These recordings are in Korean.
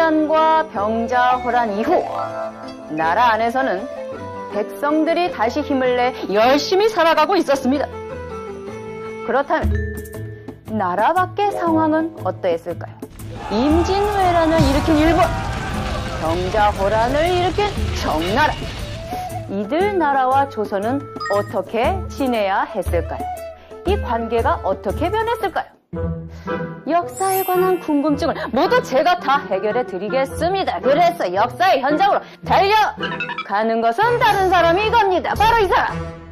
임진왜란과 병자호란 이후 나라 안에서는 백성들이 다시 힘을 내 열심히 살아가고 있었습니다. 그렇다면 나라 밖의 상황은 어떠했을까요? 임진왜란을 일으킨 일본, 병자호란을 일으킨 청나라, 이들 나라와 조선은 어떻게 지내야 했을까요? 이 관계가 어떻게 변했을까요? 역사에 관한 궁금증을 모두 제가 다 해결해 드리겠습니다. 그래서 역사의 현장으로 달려가는 것은 다른 사람이 이겁니다. 바로 이 사람!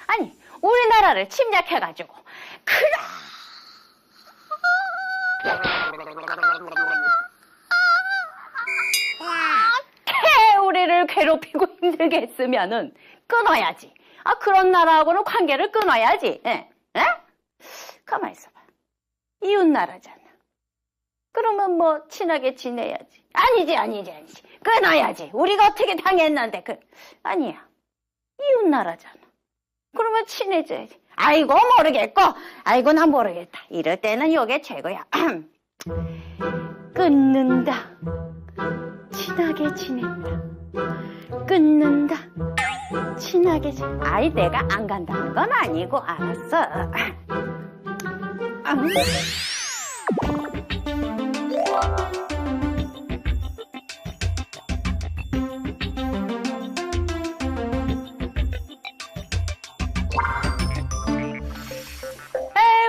아니, 우리나라를 침략해가지고 우리를 괴롭히고 힘들게 했으면은 끊어야지. 그런 나라하고는 관계를 끊어야지. 예? 가만히 있어봐. 이웃 나라잖아. 그러면 뭐 친하게 지내야지. 아니지. 끊어야지. 우리가 어떻게 당했는데. 아니야. 이웃 나라잖아. 그러면 친해져야지. 아이고 모르겠고, 아이고 난 모르겠다. 이럴 때는 요게 최고야. 끊는다. 친하게 지낸다. 끊는다. 친하게 아이 내가 안 간다는 건 아니고 알았어.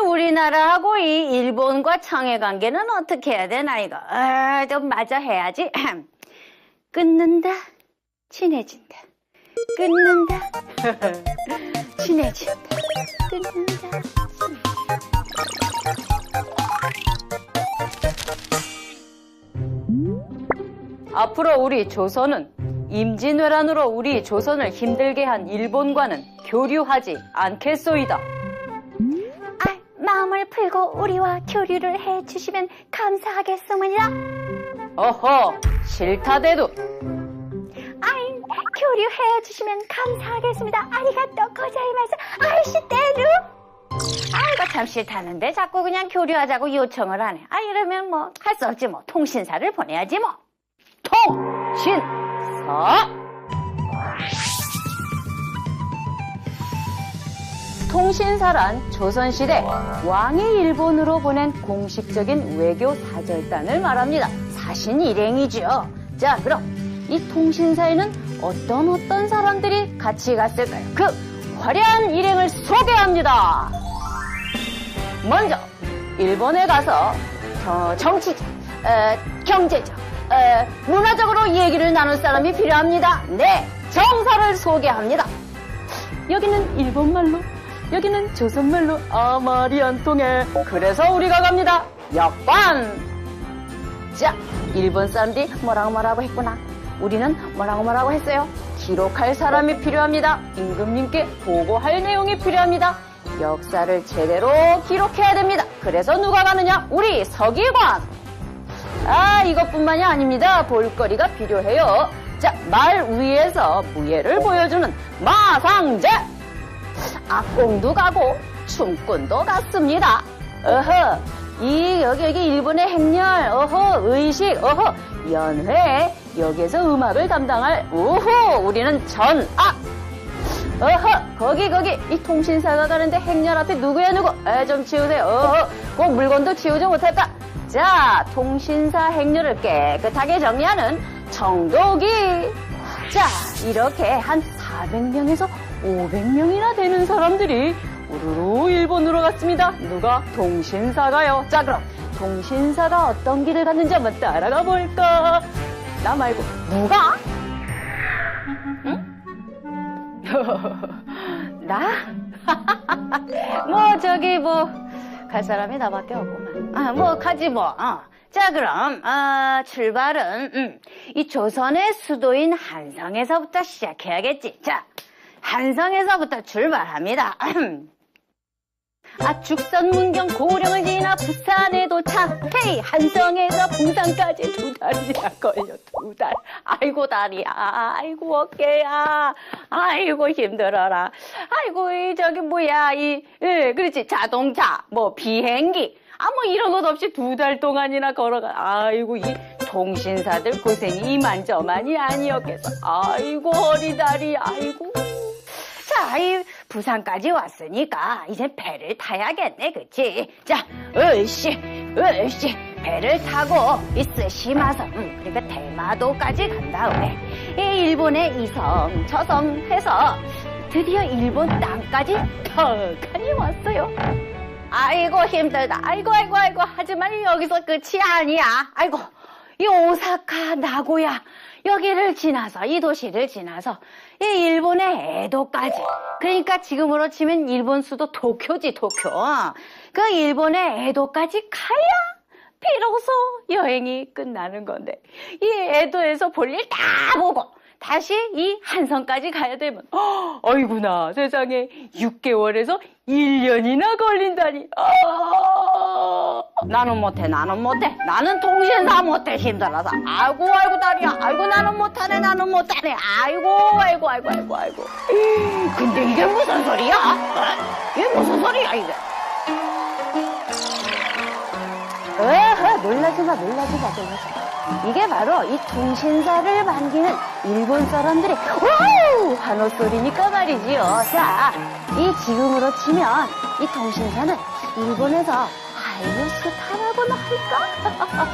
우리나라하고 이 일본과 청의 관계는 어떻게 해야 되나 이거. 좀 마저 해야지. 끊는다. 친해진다. 끊는다. 친해진다. 끊는다. 앞으로 우리 조선은 임진왜란으로 우리 조선을 힘들게 한 일본과는 교류하지 않겠소이다. 마음을 풀고 우리와 교류를 해주시면 감사하겠소문이라. 어허, 싫다대도. 교류해주시면 감사하겠습니다. 아리가또 고자이마스. 아이씨 때루. 이거 참 싫다는데 자꾸 그냥 교류하자고 요청을 하네. 이러면 뭐 할 수 없지 뭐. 통신사를 보내야지 뭐. 통신사. 통신사란 조선시대 왕이 일본으로 보낸 공식적인 외교 사절단을 말합니다. 사신 일행이죠. 자, 그럼 이 통신사에는 어떤 사람들이 같이 갔을까요? 그 화려한 일행을 소개합니다. 먼저 일본에 가서 정치적, 경제적, 문화적으로 얘기를 나눌 사람이 필요합니다. 네, 정사를 소개합니다. 여기는 일본말로, 여기는 조선말로 말이 안 통해. 그래서 우리가 갑니다. 역관. 자, 일본 사람들이 뭐라고 했구나. 우리는 뭐라고 했어요. 기록할 사람이 필요합니다. 임금님께 보고할 내용이 필요합니다. 역사를 제대로 기록해야 됩니다. 그래서 누가 가느냐? 우리 서기관. 이것뿐만이 아닙니다. 볼거리가 필요해요. 자, 말 위에서 무예를 보여주는 마상제. 악공도 가고 춤꾼도 갔습니다. 여기 일본의 행렬, 의식, 연회, 여기에서 음악을 담당할, 우리는 전악. 거기, 이 통신사가 가는데 행렬 앞에 누구야, 누구? 좀 치우세요. 꼭 물건도 치우지 못할까? 자, 통신사 행렬을 깨끗하게 정리하는 정도기. 자, 이렇게 한 400명에서 500명이나 되는 사람들이 우르르 일본으로 갔습니다. 누가? 통신사가요. 자, 그럼 통신사가 어떤 길을 갔는지 한번 따라가 볼까? 나 말고 누가? 응? 나? 갈 사람이 나밖에 없구만. 가지 뭐. 자, 그럼 출발은 이 조선의 수도인 한성에서부터 시작해야겠지. 자, 한성에서부터 출발합니다. 죽선, 문경, 고령을 지나 부산에 도착. 한성에서 부산까지 2달이나 걸려. 2달. 아이고 다리야, 아이고 어깨야, 아이고 힘들어라. 아이고 저기 뭐야 그렇지 자동차, 뭐 비행기, 뭐 이런 것 없이 2달 동안이나 걸어가. 아이고 이 통신사들 고생이 이만저만이 아니었겠어. 아이고 허리다리, 아이고. 자, 이 부산까지 왔으니까 이제 배를 타야겠네, 그치? 자, 으쌰, 배를 타고 이 스시마섬, 그러니까 대마도까지 간 다음에 이 일본의 이섬, 저섬 해서 드디어 일본 땅까지 턱하니 왔어요. 아이고 힘들다. 아이고. 하지만 여기서 끝이 아니야. 아이고, 이 오사카, 나고야 여기를 지나서, 이 도시를 지나서 이 일본의 에도까지, 그러니까 지금으로 치면 일본 수도 도쿄지, 도쿄. 그 일본의 에도까지 가야 비로소 여행이 끝나는 건데, 이 에도에서 볼 일 다 보고 다시 이 한성까지 가야 되면 어이구나 세상에 6개월에서 1년이나 걸린다니. 나는 못해. 나는 통신사 못해, 힘들어서. 아이고 다리야. 아이고 나는 못하네. 아이고. 근데 이게 무슨 소리야? 이게 무슨 소리야 이게? 놀라지 마. 이게 바로 이 통신사를 반기는 일본 사람들의 와우! 환호 소리니까 말이지요. 자, 이 지금으로 치면 이 통신사는 일본에서 하이뉴스타라고나 할까?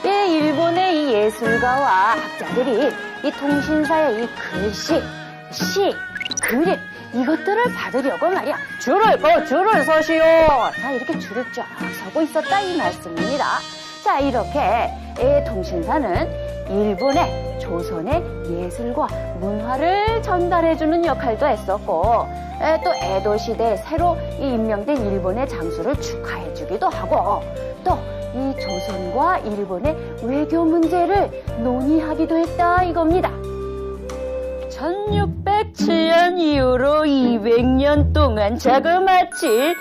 예, 일본의 이 예술가와 학자들이 이 통신사의 이 글씨, 시, 그림, 이것들을 받으려고 말이야. 줄을 서시오. 자, 이렇게 줄을 쫙 서고 있었다 이 말씀입니다. 자, 이렇게 통신사는 일본의 조선의 예술과 문화를 전달해주는 역할도 했었고, 또 에도 시대에 새로 임명된 일본의 장수를 축하해주기도 하고, 또 이 조선과 일본의 외교 문제를 논의하기도 했다 이겁니다. 1607년 이후로 200년 동안 자그마치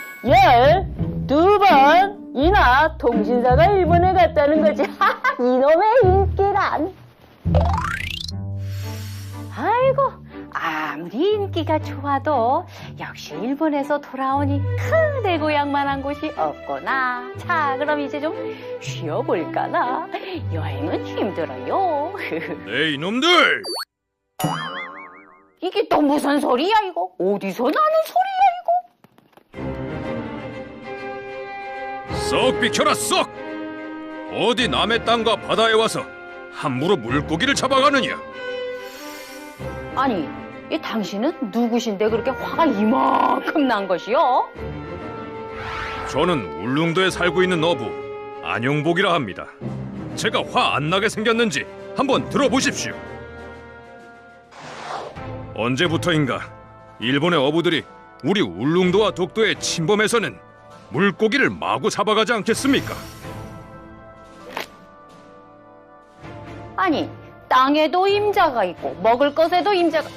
12번이나 통신사가 일본에 갔다는 거지. 이놈의 인기란. 아이고, 아무리 인기가 좋아도 역시 일본에서 돌아오니 내 고향만한 곳이 없구나. 자, 그럼 이제 좀 쉬어볼까나. 여행은 힘들어요. 네, 이놈들! 이게 또 무슨 소리야 이거? 어디서 나는 소리야 이거? 썩 비켜라, 썩! 어디 남의 땅과 바다에 와서 함부로 물고기를 잡아가느냐? 아니, 이 당신은 누구신데 그렇게 화가 이만큼 난 것이요? 저는 울릉도에 살고 있는 어부 안용복이라 합니다. 제가 화 안 나게 생겼는지 한번 들어보십시오. 언제부터인가 일본의 어부들이 우리 울릉도와 독도에 침범해서는 물고기를 마구 잡아가지 않겠습니까? 아니, 땅에도 임자가 있고 먹을 것에도 임자가,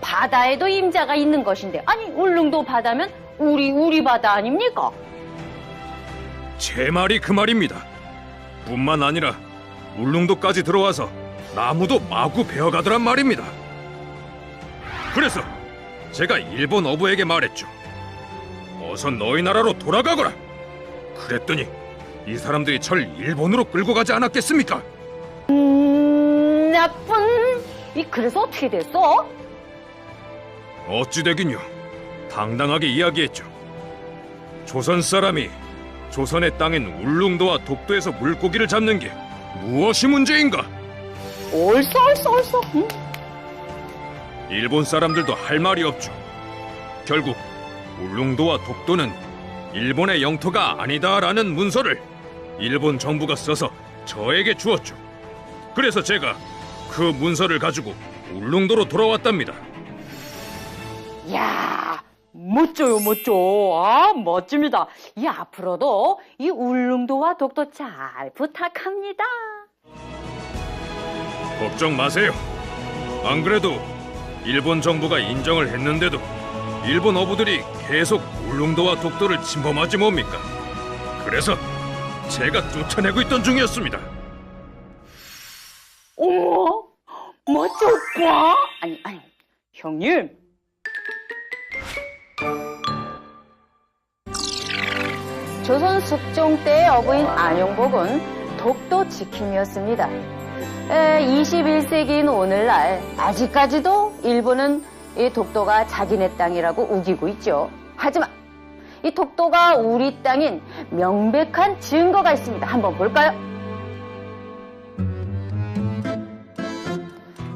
바다에도 임자가 있는 것인데, 아니 울릉도 바다면 우리 바다 아닙니까? 제 말이 그 말입니다. 뿐만 아니라 울릉도까지 들어와서 나무도 마구 베어가더란 말입니다. 그래서 제가 일본 어부에게 말했죠. 어서 너희 나라로 돌아가거라. 그랬더니 이 사람들이 절 일본으로 끌고 가지 않았겠습니까? 나쁜. 그래서 어떻게 됐어? 어찌 되긴요. 당당하게 이야기했죠. 조선 사람이 조선의 땅인 울릉도와 독도에서 물고기를 잡는 게 무엇이 문제인가? 옳소. 응? 일본 사람들도 할 말이 없죠. 결국 울릉도와 독도는 일본의 영토가 아니다라는 문서를 일본 정부가 써서 저에게 주었죠. 그래서 제가 그 문서를 가지고 울릉도로 돌아왔답니다. 야, 멋져요. 멋집니다. 이 앞으로도 이 울릉도와 독도 잘 부탁합니다. 걱정 마세요. 안 그래도 일본 정부가 인정을 했는데도 일본 어부들이 계속 울릉도와 독도를 침범하지 뭡니까? 그래서 제가 쫓아내고 있던 중이었습니다. 어머, 뭐 쪽봐? 아니, 형님. 조선 숙종 때의 어부인 안용복은 독도 지킴이었습니다. 21세기인 오늘날 아직까지도 일본은 이 독도가 자기네 땅이라고 우기고 있죠. 하지만 이 독도가 우리 땅인 명백한 증거가 있습니다. 한번 볼까요?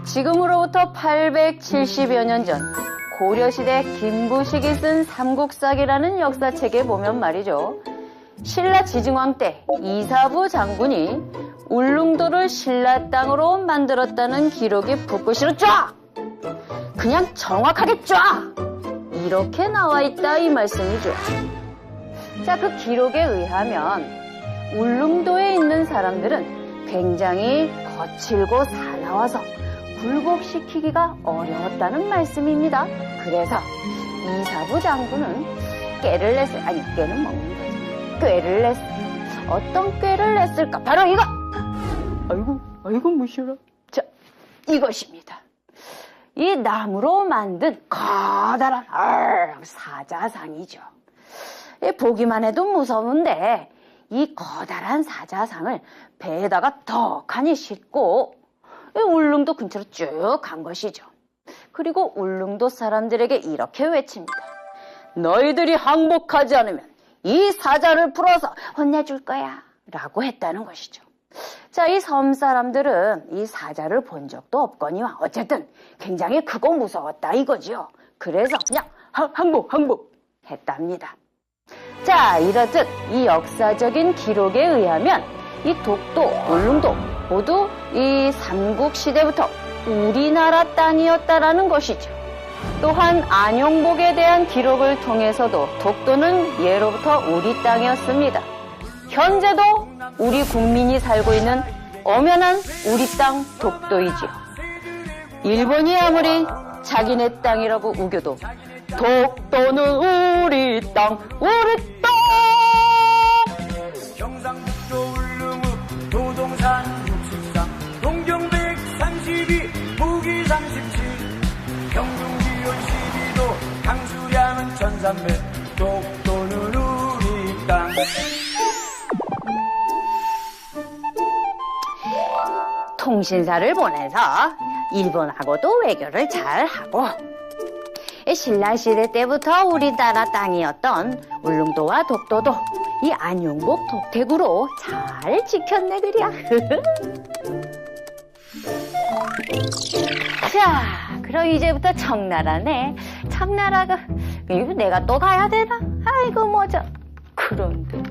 지금으로부터 870여 년 전 고려시대 김부식이 쓴 삼국사기라는 역사책에 보면 말이죠. 신라 지증왕 때 이사부 장군이 울릉도를 신라 땅으로 만들었다는 기록이 붓글씨로 쫙! 그냥 정확하게 쫙! 이렇게 나와 있다 이 말씀이죠. 자, 그 기록에 의하면 울릉도에 있는 사람들은 굉장히 거칠고 사나워서 굴복시키기가 어려웠다는 말씀입니다. 그래서 이사부 장군은 꾀를 냈어요. 아니, 꾀는 먹는 거지. 꾀를 냈어요. 어떤 꾀를 냈을까? 바로 이거! 아이고, 무시라. 자, 이것입니다. 이 나무로 만든 커다란 사자상이죠. 보기만 해도 무서운데 이 커다란 사자상을 배에다가 덕하니 싣고 울릉도 근처로 쭉 간 것이죠. 그리고 울릉도 사람들에게 이렇게 외칩니다. 너희들이 항복하지 않으면 이 사자를 풀어서 혼내줄 거야 라고 했다는 것이죠. 자, 이 섬 사람들은 이 사자를 본 적도 없거니와 어쨌든 굉장히 크고 무서웠다 이거지요. 그래서 그냥 항복 했답니다. 자, 이렇듯 이 역사적인 기록에 의하면 이 독도, 울릉도 모두 이 삼국시대부터 우리나라 땅이었다라는 것이죠. 또한 안용복에 대한 기록을 통해서도 독도는 예로부터 우리 땅이었습니다. 현재도 우리 국민이 살고 있는 엄연한 우리 땅 독도이지요. 일본이 아무리 자기네 땅이라고 우겨도 독도는 우리 땅, 우리 땅! 경상북도 울릉읍 도동산 63 동경 132 무기 37 경중기온 12도 강수량은 1300 독도는 우리 땅. 통신사를 보내서 일본하고도 외교를 잘 하고 신라시대 때부터 우리나라 땅이었던 울릉도와 독도도 이 안용복 독택으로 잘 지켰네 그랴. 자, 그럼 이제부터 청나라네. 청나라가 이거 내가 또 가야 되나? 아이고 뭐죠. 그런데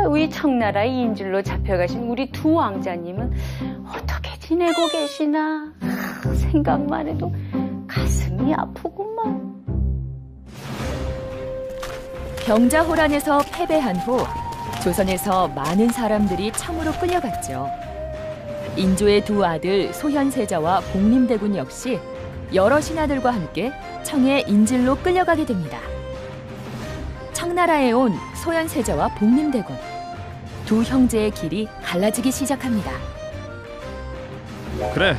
우리 청나라의 인질로 잡혀가신 우리 두 왕자님은 어떻게 지내고 계시나? 생각만 해도 가슴이 아프구만. 병자호란에서 패배한 후 조선에서 많은 사람들이 청으로 끌려갔죠. 인조의 두 아들 소현세자와 복림대군 역시 여러 신하들과 함께 청의 인질로 끌려가게 됩니다. 청나라에 온 소현세자와 복림대군, 두 형제의 길이 갈라지기 시작합니다. 그래,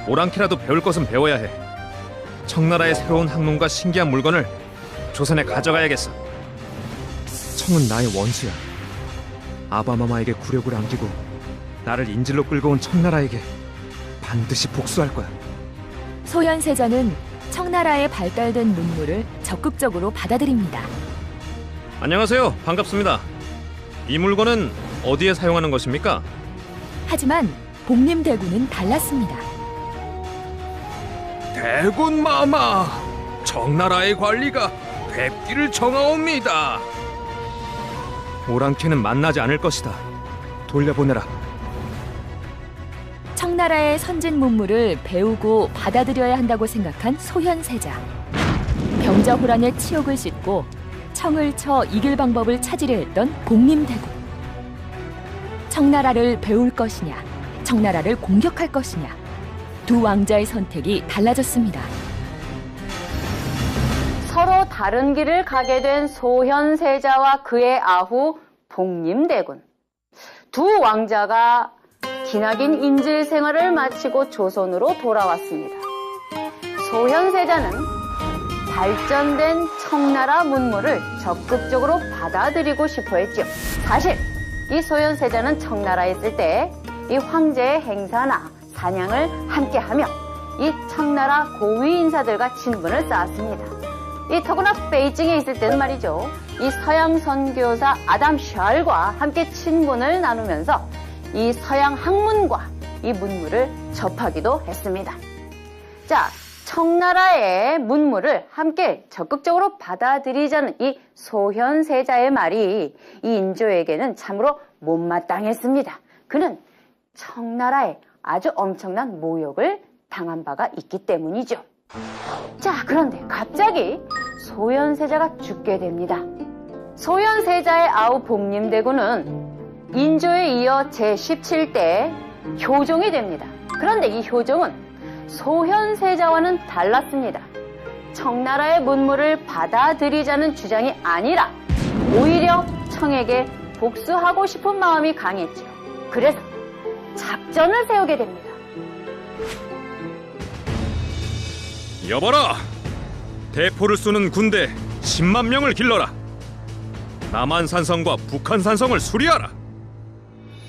오랑캐라도 배울 것은 배워야 해. 청나라의 새로운 학문과 신기한 물건을 조선에 가져가야겠어. 청은 나의 원수야. 아바마마에게 굴욕을 안기고 나를 인질로 끌고 온 청나라에게 반드시 복수할 거야. 소현세자는 청나라의 발달된 문물을 적극적으로 받아들입니다. 안녕하세요. 반갑습니다. 이 물건은 어디에 사용하는 것입니까? 하지만 복림대군은 달랐습니다. 대군 마마, 청나라의 관리가 뵙기를 청하옵니다. 오랑캐는 만나지 않을 것이다. 돌려보내라. 청나라의 선진 문물을 배우고 받아들여야 한다고 생각한 소현세자. 병자호란의 치욕을 씻고 청을 쳐 이길 방법을 찾으려 했던 복림대군. 청나라를 배울 것이냐, 청나라를 공격할 것이냐, 두 왕자의 선택이 달라졌습니다. 서로 다른 길을 가게 된 소현세자와 그의 아후 복림대군. 두 왕자가 기나긴 인질 생활을 마치고 조선으로 돌아왔습니다. 소현세자는 발전된 청나라 문물을 적극적으로 받아들이고 싶어 했죠. 사실 이 소현세자는 청나라에 있을 때 이 황제의 행사나 사냥을 함께하며 이 청나라 고위 인사들과 친분을 쌓았습니다. 이 더구나 베이징에 있을 때는 말이죠. 이 서양 선교사 아담 샬과 함께 친분을 나누면서 이 서양 학문과 이 문물을 접하기도 했습니다. 자, 청나라의 문물을 함께 적극적으로 받아들이자는 이 소현세자의 말이 이 인조에게는 참으로 못마땅했습니다. 그는 청나라에 아주 엄청난 모욕을 당한 바가 있기 때문이죠. 자, 그런데 갑자기 소현세자가 죽게 됩니다. 소현세자의 아우 복림대군은 인조에 이어 제17대 효종이 됩니다. 그런데 이 효종은 소현세자와는 달랐습니다. 청나라의 문물을 받아들이자는 주장이 아니라 오히려 청에게 복수하고 싶은 마음이 강했죠. 그래서 작전을 세우게 됩니다. 여봐라! 대포를 쏘는 군대 10만 명을 길러라. 남한산성과 북한산성을 수리하라.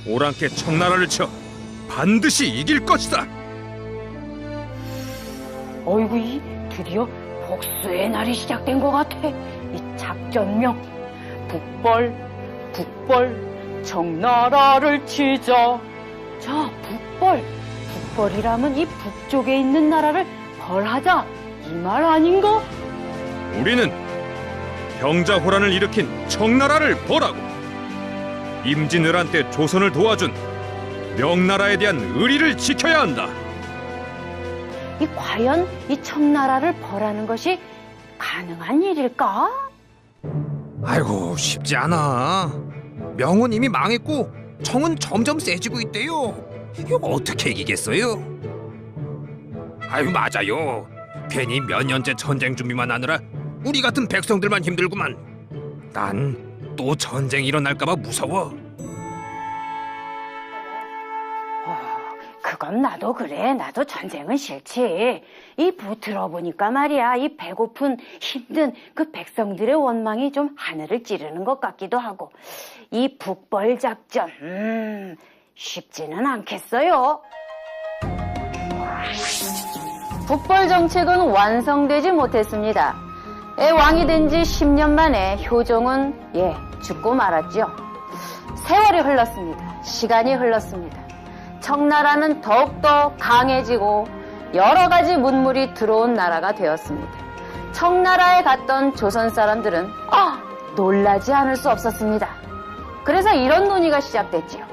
오랑캐 청나라를 쳐 반드시 이길 것이다. 어이구, 이 드디어 복수의 날이 시작된 것 같아. 이 작전명 북벌 청나라를 치자. 자, 북벌이라면 이 북쪽에 있는 나라를 벌하자, 이 말 아닌가? 우리는 병자호란을 일으킨 청나라를 벌하고 임진왜란 때 조선을 도와준 명나라에 대한 의리를 지켜야 한다. 이 과연 이 청나라를 벌하는 것이 가능한 일일까? 아이고 쉽지 않아. 명은 이미 망했고 청은 점점 세지고 있대요. 이거 어떻게 이기겠어요? 아유 맞아요. 괜히 몇 년째 전쟁 준비만 하느라 우리 같은 백성들만 힘들구만. 난 또 전쟁 일어날까봐 무서워. 그건 나도 그래. 나도 전쟁은 싫지. 들어보니까 말이야, 이 배고픈 힘든 그 백성들의 원망이 좀 하늘을 찌르는 것 같기도 하고, 이 북벌 작전 쉽지는 않겠어요. 북벌 정책은 완성되지 못했습니다. 왕이 된 지 10년 만에 효종은 죽고 말았죠. 세월이 흘렀습니다. 시간이 흘렀습니다. 청나라는 더욱더 강해지고 여러 가지 문물이 들어온 나라가 되었습니다. 청나라에 갔던 조선 사람들은 놀라지 않을 수 없었습니다. 그래서 이런 논의가 시작됐지요.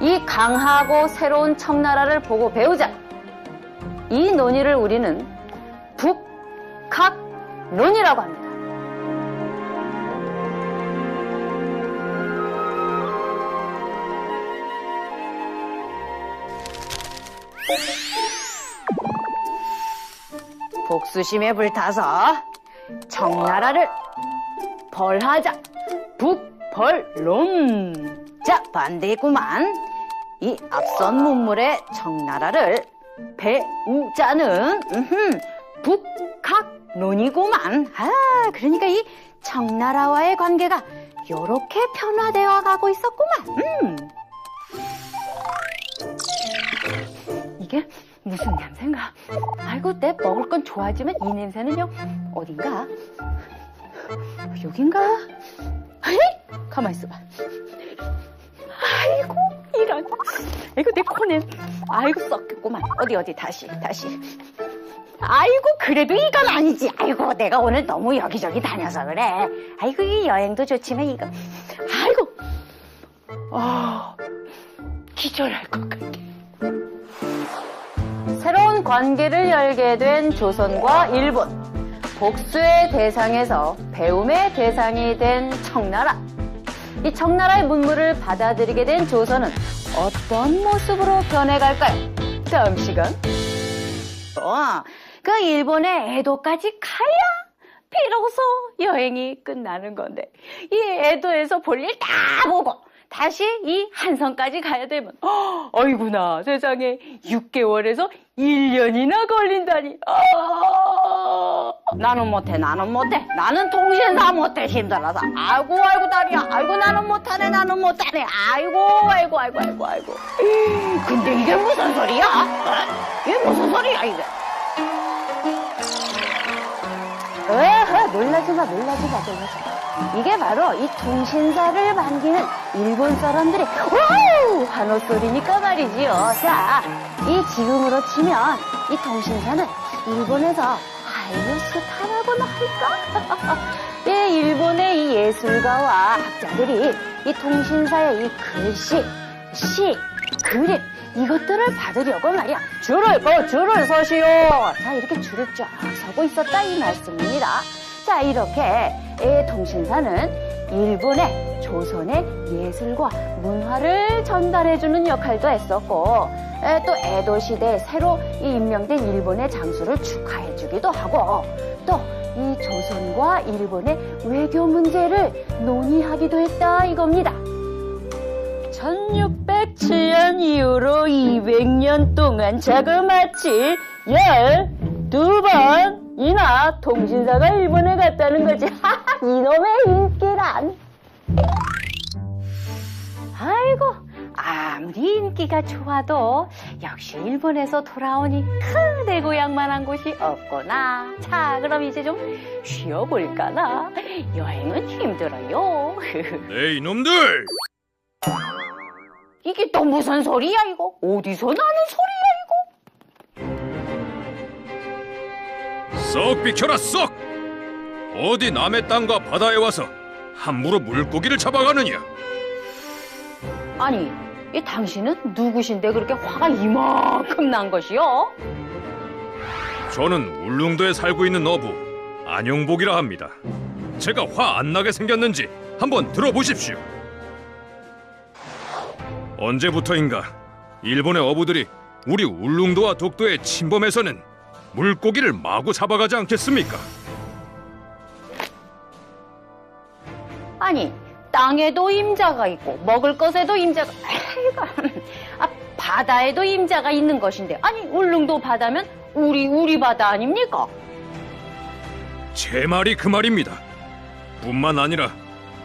이 강하고 새로운 청나라를 보고 배우자. 이 논의를 우리는 북학론이라고 합니다. 복수심에 불타서 청나라를 벌하자. 북벌론. 자, 반대구만. 이 앞선 문물의 청나라를 배우자는 북학론이구만. 그러니까 이 청나라와의 관계가 요렇게 편화되어 가고 있었구만. 이게 무슨 냄새인가? 아이고, 내 먹을 건 좋아하지만 이 냄새는요, 어딘가? 여긴가? 아이, 가만 있어봐. 아이고, 이런. 아이고, 내 코는. 아이고, 썩겠구만. 어디, 다시. 아이고, 그래도 이건 아니지. 아이고, 내가 오늘 너무 여기저기 다녀서 그래. 아이고, 이 여행도 좋지만 이거. 아이고. 기절할 것 같아. 새로운 관계를 열게 된 조선과 일본. 복수의 대상에서 배움의 대상이 된 청나라. 이 청나라의 문물을 받아들이게 된 조선은 어떤 모습으로 변해갈까요? 다음 시간. 그 일본의 에도까지 가야 비로소 여행이 끝나는 건데, 이 에도에서 볼 일 다 보고 다시 이 한성까지 가야 되면 어이구나 세상에 6개월에서 1년이나 걸린다니. 나는 못해. 나는 통신사 못해. 힘들어서. 아이고 다리야. 아이고 나는 못하네. 아이고. 근데 이게 무슨 소리야? 이게 무슨 소리야 이게? 놀라지 마. 이게 바로 이 통신사를 반기는 일본 사람들이 와우 한호 소리니까 말이지요. 자, 이 지금으로 치면 이 통신사는 일본에서 하이뉴스타라고나 할까? 예, 일본의 이 예술가와 학자들이 이 통신사의 이 글씨, 시, 그림 이것들을 받으려고 말이야 줄을 서시오. 자, 이렇게 줄을 쫙 서고 있었다 이 말씀입니다. 자, 이렇게 통신사는 일본의 조선의 예술과 문화를 전달해주는 역할도 했었고, 또 에도 시대에 새로 임명된 일본의 장수를 축하해주기도 하고, 또 이 조선과 일본의 외교 문제를 논의하기도 했다 이겁니다. 1607년 이후로 200년 동안 자그마치 12번이나 통신사가 일본에 갔다는 거지. 이놈의 인기란. 아이고, 아무리 인기가 좋아도 역시 일본에서 돌아오니 내 고향만한 곳이 없구나. 자, 그럼 이제 좀 쉬어볼까나. 여행은 힘들어요. 네 이놈들! 이게 또 무슨 소리야 이거? 어디서 나는 소리야 이거? 썩 비켜라 썩! 어디 남의 땅과 바다에 와서 함부로 물고기를 잡아가느냐? 아니, 이 당신은 누구신데 그렇게 화가 이만큼 난 것이요? 저는 울릉도에 살고 있는 어부 안용복이라 합니다. 제가 화 안 나게 생겼는지 한번 들어보십시오. 언제부터인가 일본의 어부들이 우리 울릉도와 독도에 침범해서는 물고기를 마구 잡아가지 않겠습니까? 아니, 땅에도 임자가 있고 먹을 것에도 임자가... 바다에도 임자가 있는 것인데, 아니 울릉도 바다면 우리 바다 아닙니까? 제 말이 그 말입니다. 뿐만 아니라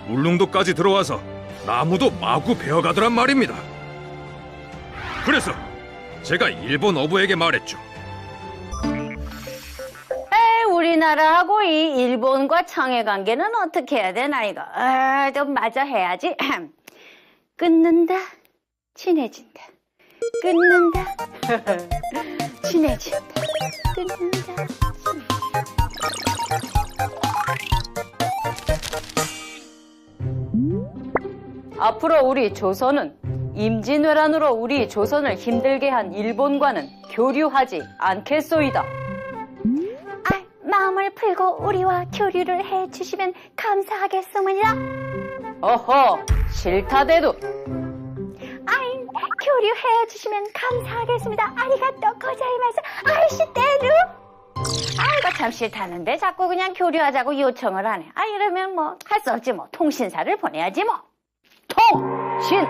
울릉도까지 들어와서 나무도 마구 베어가더란 말입니다. 그래서 제가 일본 어부에게 말했죠. 우리나라하고 이 일본과 청해 관계는 어떻게 해야 되나 이거. 좀 마저 해야지. 끊는다, 친해진다. 끊는다, 친해진다. 끊는다, 앞으로 우리 조선은 임진왜란으로 우리 조선을 힘들게 한 일본과는 교류하지 않겠소이다. 마음을 풀고 우리와 교류를 해주시면 감사하겠습니다. 어허, 싫다대도. 교류해주시면 감사하겠습니다. 아리가또 고자이마스. 아이씨 때루. 이거 참 싫다는데 자꾸 그냥 교류하자고 요청을 하네. 이러면 뭐 할 수 없지 뭐. 통신사를 보내야지 뭐. 통신사.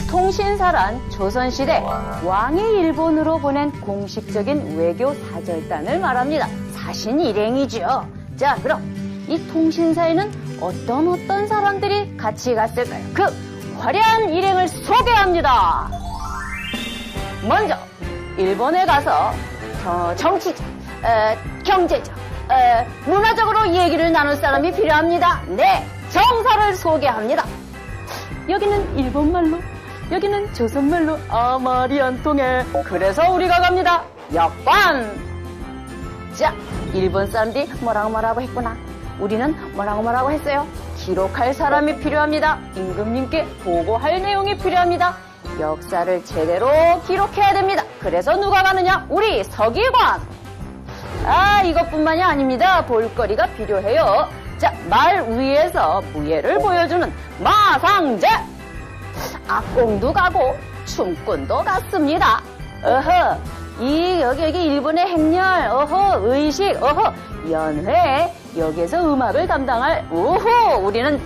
통신사란 조선시대 왕이 일본으로 보낸 공식적인 외교 사절단을 말합니다. 사신 일행이죠. 자, 그럼 이 통신사에는 어떤 사람들이 같이 갔을까요? 그 화려한 일행을 소개합니다. 먼저 일본에 가서 정치적, 경제적, 문화적으로 얘기를 나눌 사람이 필요합니다. 네, 정사를 소개합니다. 여기는 일본말로, 여기는 조선말로 말이 안 통해. 그래서 우리가 갑니다. 역관. 자, 일본 사람들이 뭐라고 했구나. 우리는 뭐라고 했어요. 기록할 사람이 필요합니다. 임금님께 보고할 내용이 필요합니다. 역사를 제대로 기록해야 됩니다. 그래서 누가 가느냐? 우리 서기관. 이것뿐만이 아닙니다. 볼거리가 필요해요. 자, 말 위에서 무예를 보여주는 마상제. 악공도 가고 춤꾼도 갔습니다. 여기 일본의 행렬, 의식, 연회, 여기에서 음악을 담당할, 우리는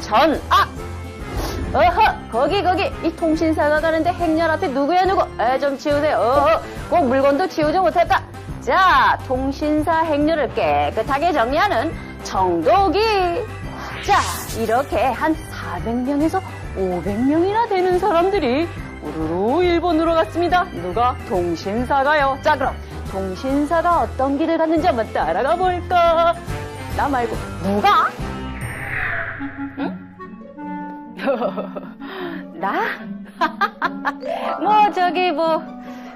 거기, 이 통신사가 가는데 행렬 앞에 누구야, 누구? 좀 치우세요. 꼭 물건도 치우지 못할까? 자, 통신사 행렬을 깨끗하게 정리하는 청도기. 자, 이렇게 한 400명에서 500명이나 되는 사람들이 우르르 일본으로 갔습니다. 누가? 통신사가요. 자, 그럼 통신사가 어떤 길을 갔는지 한번 따라가 볼까? 나 말고 누가? 응? 나?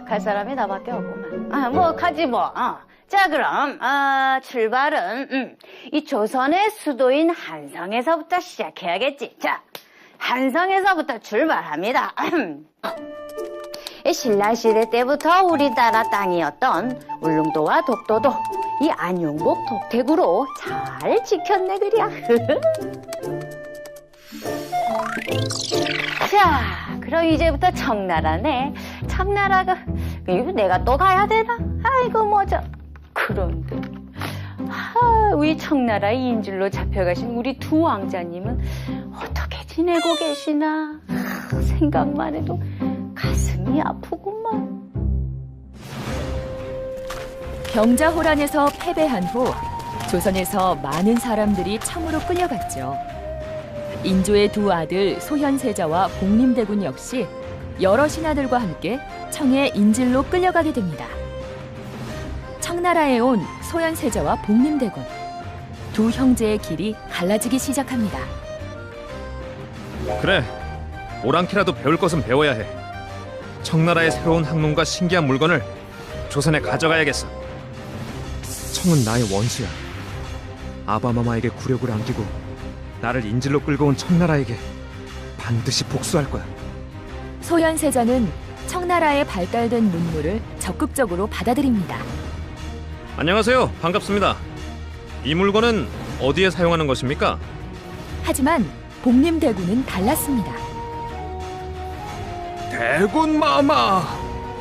갈 사람이 나밖에 없구만. 가지 뭐. 자, 그럼 출발은 이 조선의 수도인 한성에서부터 시작해야겠지. 자, 한성에서부터 출발합니다. 신라시대 때부터 우리나라 땅이었던 울릉도와 독도도 이 안용복 독택으로 잘 지켰네 그랴. 자, 그럼 이제부터 청나라네. 청나라가 이거 내가 또 가야 되나? 아이고 그런데 우리 청나라의 인질로 잡혀가신 우리 두 왕자님은 어떻게 지내고 계시나? 생각만 해도 가슴이 아프구만. 병자호란에서 패배한 후 조선에서 많은 사람들이 청으로 끌려갔죠. 인조의 두 아들 소현세자와 복림대군 역시 여러 신하들과 함께 청의 인질로 끌려가게 됩니다. 청나라에 온 소현세자와 복림대군, 두 형제의 길이 갈라지기 시작합니다. 그래, 오랑캐라도 배울 것은 배워야 해. 청나라의 새로운 학문과 신기한 물건을 조선에 가져가야겠어. 청은 나의 원수야. 아바마마에게 굴욕을 안기고 나를 인질로 끌고 온 청나라에게 반드시 복수할 거야. 소현세자는 청나라에 발달된 문물을 적극적으로 받아들입니다. 안녕하세요. 반갑습니다. 이 물건은 어디에 사용하는 것입니까? 하지만 복림대군은 달랐습니다. 대군 마마,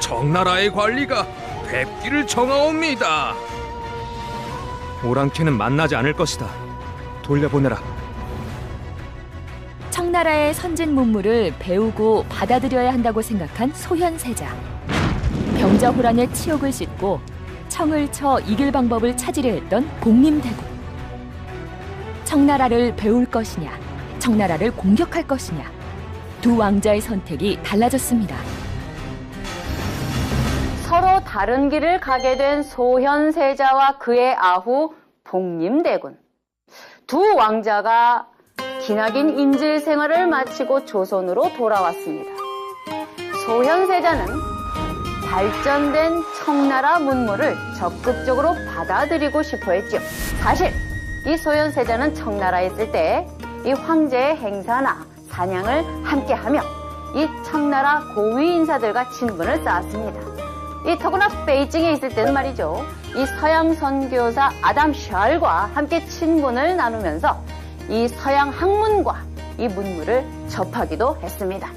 청나라의 관리가 뵙기를 청하옵니다. 오랑캐는 만나지 않을 것이다. 돌려보내라. 청나라의 선진 문물을 배우고 받아들여야 한다고 생각한 소현세자. 병자호란의 치욕을 씻고 청을 쳐 이길 방법을 찾으려 했던 복림대군. 청나라를 배울 것이냐, 청나라를 공격할 것이냐, 두 왕자의 선택이 달라졌습니다. 서로 다른 길을 가게 된 소현세자와 그의 아후 복림대군. 두 왕자가 기나긴 인질 생활을 마치고 조선으로 돌아왔습니다. 소현세자는 발전된 청나라 문물을 적극적으로 받아들이고 싶어 했죠. 사실 이 소현세자는 청나라에 있을 때 이 황제의 행사나 사냥을 함께하며 이 청나라 고위 인사들과 친분을 쌓았습니다. 이 더구나 베이징에 있을 때는 말이죠. 이 서양 선교사 아담 샬과 함께 친분을 나누면서 이 서양 학문과 이 문물을 접하기도 했습니다.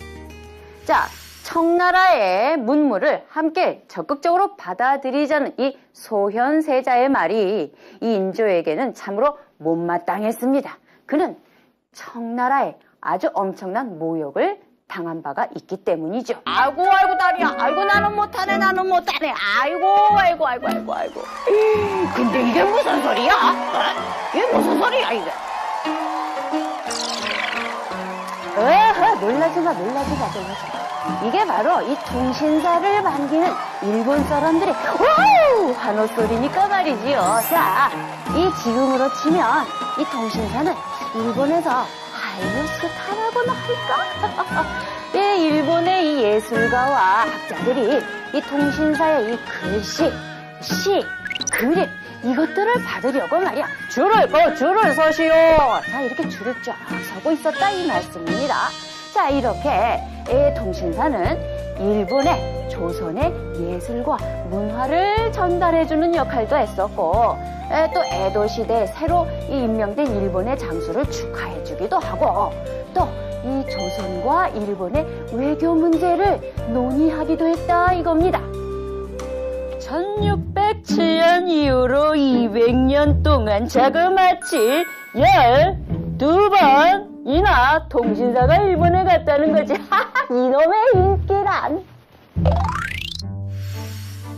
자, 청나라의 문물을 함께 적극적으로 받아들이자는 이 소현세자의 말이 이 인조에게는 참으로 못마땅했습니다. 그는 청나라에 아주 엄청난 모욕을 당한 바가 있기 때문이죠. 아이고 다리야. 아이고 나는 못하네. 아이고. 근데 이게 무슨 소리야? 이게 무슨 소리야 이게? 놀라지 마. 이게 바로 이 통신사를 반기는 일본 사람들의 와우! 환호소리니까 말이지요. 자, 이 지금으로 치면 이 통신사는 일본에서 하이뉴스타라고나 할까? 예, 일본의 이 예술가와 학자들이 이 통신사의 이 글씨, 시, 그림 이것들을 받으려고 말이야. 줄을 서시오. 자, 이렇게 줄을 쫙 서고 있었다 이 말씀입니다. 자, 이렇게 통신사는 일본의 조선의 예술과 문화를 전달해주는 역할도 했었고, 또 에도 시대에 새로 임명된 일본의 장수를 축하해주기도 하고, 또 이 조선과 일본의 외교 문제를 논의하기도 했다 이겁니다. 1607년 이후로 200년 동안 자그마치 12번이나 통신사가 일본에 갔다는 거지. 이놈의 인기란.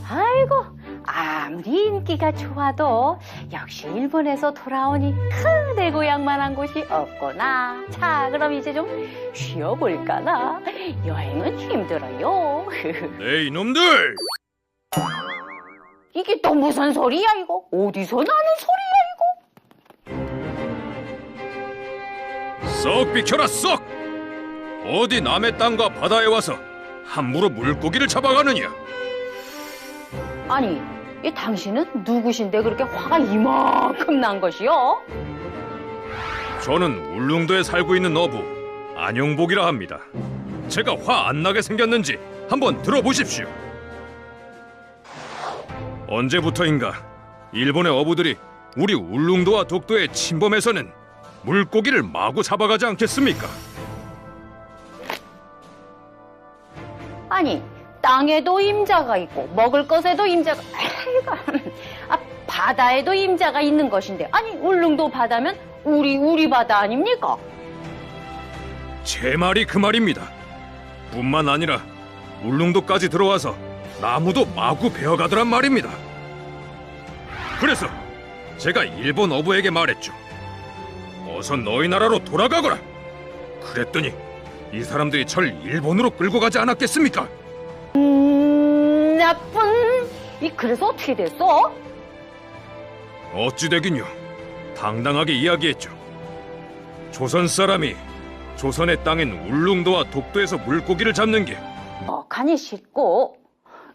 아이고, 아무리 인기가 좋아도 역시 일본에서 돌아오니 내 고향만한 곳이 없구나. 자, 그럼 이제 좀 쉬어볼까나. 여행은 힘들어요. 네 이놈들! 이게 또 무슨 소리야 이거? 어디서 나는 소리야 이거? 썩 비켜라 썩! 어디 남의 땅과 바다에 와서 함부로 물고기를 잡아가느냐? 아니, 이 당신은 누구신데 그렇게 화가 이만큼 난 것이요? 저는 울릉도에 살고 있는 어부 안용복이라 합니다. 제가 화 안 나게 생겼는지 한번 들어보십시오. 언제부터인가 일본의 어부들이 우리 울릉도와 독도에 침범해서는 물고기를 마구 잡아가지 않겠습니까? 아니, 땅에도 임자가 있고 먹을 것에도 임자가 바다에도 임자가 있는 것인데, 아니 울릉도 바다면 우리 바다 아닙니까? 제 말이 그 말입니다. 뿐만 아니라 울릉도까지 들어와서 나무도 마구 베어가더란 말입니다. 그래서 제가 일본 어부에게 말했죠. 어서 너희 나라로 돌아가거라. 그랬더니 이 사람들이 절 일본으로 끌고 가지 않았겠습니까? 나쁜. 그래서 어떻게 됐어? 어찌 되긴요. 당당하게 이야기했죠. 조선 사람이 조선의 땅인 울릉도와 독도에서 물고기를 잡는 게 간이 싫고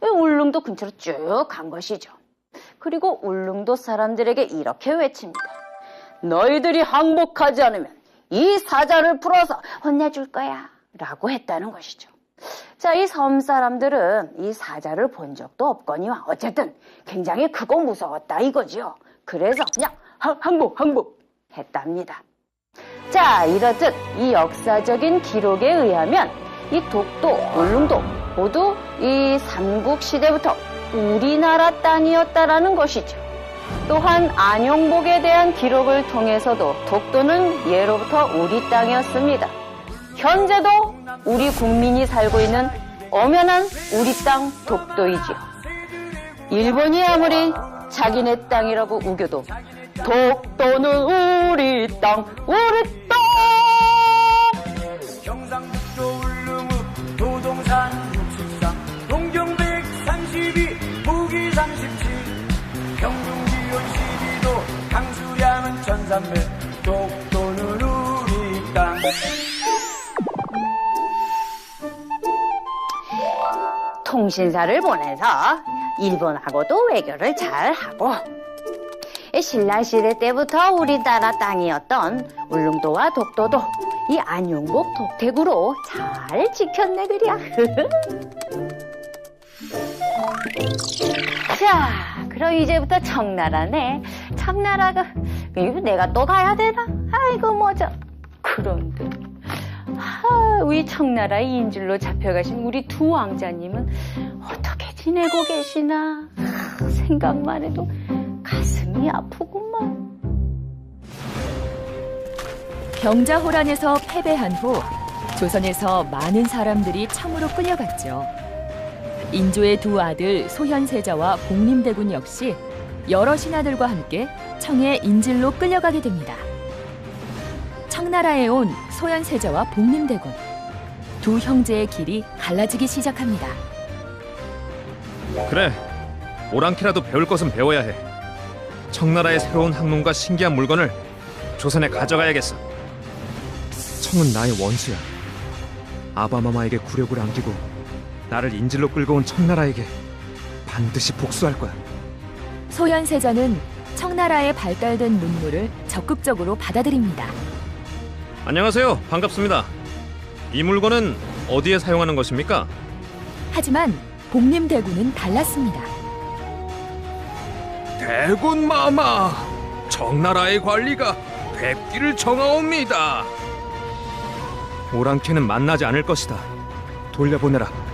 울릉도 근처로 쭉 간 것이죠. 그리고 울릉도 사람들에게 이렇게 외칩니다. 너희들이 항복하지 않으면 이 사자를 풀어서 혼내줄 거야 라고 했다는 것이죠. 자, 이 섬 사람들은 이 사자를 본 적도 없거니와 어쨌든 굉장히 크고 무서웠다 이거지요. 그래서 그냥 항복 했답니다. 자, 이렇듯 이 역사적인 기록에 의하면 이 독도, 울릉도 모두 이 삼국 시대부터 우리나라 땅이었다라는 것이죠. 또한 안용복에 대한 기록을 통해서도 독도는 예로부터 우리 땅이었습니다. 현재도 우리 국민이 살고 있는 엄연한 우리 땅 독도이지요. 일본이 아무리 자기네 땅이라고 우겨도 독도는 우리 땅, 우리 땅! 경상북도 울릉읍 도동산 64 동경 132 무기 37 경중 기온 12도 강수량은 1300 독도는 우리 땅. 통신사를 보내서 일본하고도 외교를 잘 하고, 신라시대 때부터 우리나라 땅이었던 울릉도와 독도도 이 안용복 독택으로 잘 지켰네 그랴. 자, 그럼 이제부터 청나라네. 청나라가 이거 내가 또 가야 되나? 아이고 뭐죠. 그런데 우리 청나라의 인질로 잡혀가신 우리 두 왕자님은 어떻게 지내고 계시나? 생각만 해도 가슴이 아프구만. 병자호란에서 패배한 후 조선에서 많은 사람들이 청으로 끌려갔죠. 인조의 두 아들 소현세자와 복림대군 역시 여러 신하들과 함께 청의 인질로 끌려가게 됩니다. 청나라에 온 소현세자와 복림대군, 두 형제의 길이 갈라지기 시작합니다. 그래, 오랑캐라도 배울 것은 배워야 해. 청나라의 새로운 학문과 신기한 물건을 조선에 가져가야겠어. 청은 나의 원수야. 아바마마에게 굴욕을 안기고 나를 인질로 끌고 온 청나라에게 반드시 복수할 거야. 소현세자는 청나라에 발달된 문물을 적극적으로 받아들입니다. 안녕하세요. 반갑습니다. 이 물건은 어디에 사용하는 것입니까? 하지만 복림대군은 달랐습니다. 대군 마마, 청나라의 관리가 뵙기를 청하옵니다. 오랑캐는 만나지 않을 것이다. 돌려보내라.